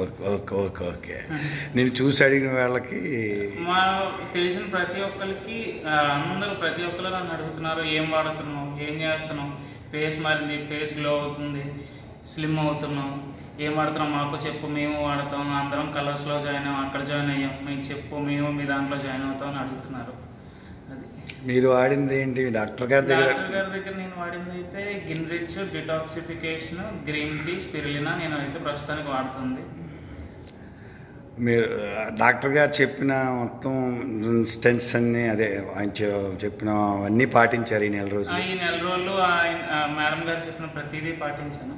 Okay okay okay okay నేను చూసి అడిగిన వాళ్ళకి మా తెలిసిన ప్రతి ఒక్కరికి అందరూ ప్రతి ఒక్కరు నన్ను అడుగుతున్నారు, ఏం వాడుతున్నావు, ఏం చేస్తున్నావు, ఫేస్ మారింది, ఫేస్ గ్లో అవుతుంది, స్లిమ్ అవుతున్నాం, ఏం వాడుతున్నాం మాకు చెప్పు, మేము వాడతాం, అందరం కలర్స్లో జాయిన్ అయ్యాం, అక్కడ జాయిన్ అయ్యాం, మీకు చెప్పు, మేము మీ దాంట్లో జాయిన్ అవుతాం అని అడుగుతున్నారు. అది మీరు వాడింది ఏంటి డాక్టర్ గారి దగ్గర? డాక్టర్ గారి దగ్గర నేను వాడింది అయితే గిన్రిచ్, డిటాక్సిఫికేషన్, గ్రీన్ టీ, స్పిరులినా నేను అయితే ప్రస్తుతానికి వాడుతుంది. మీరు డాక్టర్ గారు చెప్పిన మొత్తం స్టెంట్స్ అన్నీ అదే ఆయన చెప్పిన అవన్నీ పాటించారు ఈ నెల రోజులు? ఈ నెల రోజులు మేడం గారు చెప్పిన ప్రతిదీ పాటించాను.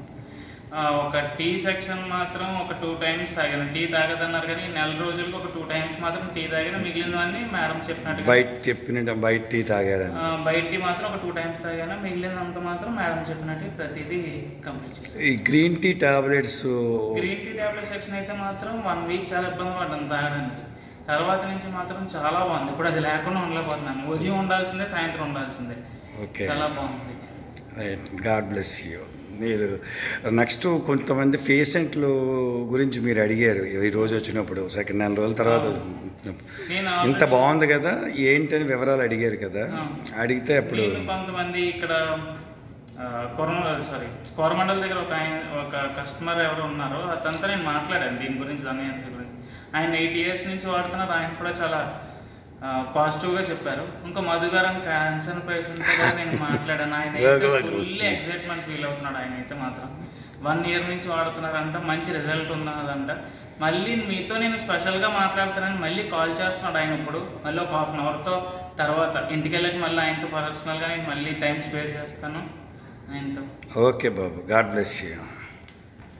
ఒక టీ సెక్షన్ మాత్రం ఒక 2 times తాగాను. టీ తాగదన్నారు కానీ నెల రోజులకు ఒక 2 times మాత్రం టీ తాగాను. మిగిలినవన్నీ మేడం చెప్పినట్టు బయట టీ తాగారు. బయట టీ మాత్రం ఒక 2 times తాగాను. మిగిలినంత మాత్రం మేడం చెప్పినట్టు ప్రతిదీ కంప్లీట్ చేశాను. ఈ గ్రీన్ టీ టాబ్లెట్స్ సెక్షన్ అయితే మాత్రం 1 week చాలా ఇబ్బంది పడ్డాను తాగడానికి. తర్వాత నుంచి మాత్రం చాలా బాగుంది. ఇప్పుడు అది లేకుండా ఉండలేకపోతున్నాను. ఉదయం ఉండాల్సిందే, సాయంత్రం ఉండాల్సిందే. ఓకే, చాలా బాగుంది. Right, God bless you. మీరు నెక్స్ట్ కొంతమంది పేషెంట్లు గురించి మీరు అడిగారు ఈ రోజు వచ్చినప్పుడు, సెకండ్ నెల రోజుల తర్వాత ఇంత బాగుంది కదా ఏంటని వివరాలు అడిగారు కదా, అడిగితే అప్పుడు కొంతమంది ఇక్కడ కోరమండల్ దగ్గర ఒక కస్టమర్ ఎవరు ఉన్నారో అతనితో నేను మాట్లాడాను దీని గురించి, ధన్యంత్రి గురించి. ఆయన 8 years నుంచి వాడుతున్నారు. ఆయన కూడా చాలా పాజిటివ్గా చెప్పారు. ఇంకా మధుగారం క్యాన్సర్ పేషెంట్ కూడా నేను మాట్లాడాను. ఆయన ఫుల్లీ ఎక్సైట్మెంట్ ఫీల్ అవుతున్నాడు. ఆయన అయితే మాత్రం 1 year నుంచి వాడుతున్నారంట, మంచి రిజల్ట్ ఉన్నదంట. మళ్ళీ మీతో నేను స్పెషల్గా మాట్లాడుతానని మళ్ళీ కాల్ చేస్తున్నాడు ఆయన. ఇప్పుడు మళ్ళీ ఒక 1/2 hourతో తర్వాత ఇంటికి వెళ్ళక మళ్ళీ ఆయనతో పర్సనల్గా నేను మళ్ళీ టైం స్పేర్ చేస్తాను ఆయనతో. Okay Babu, God bless you.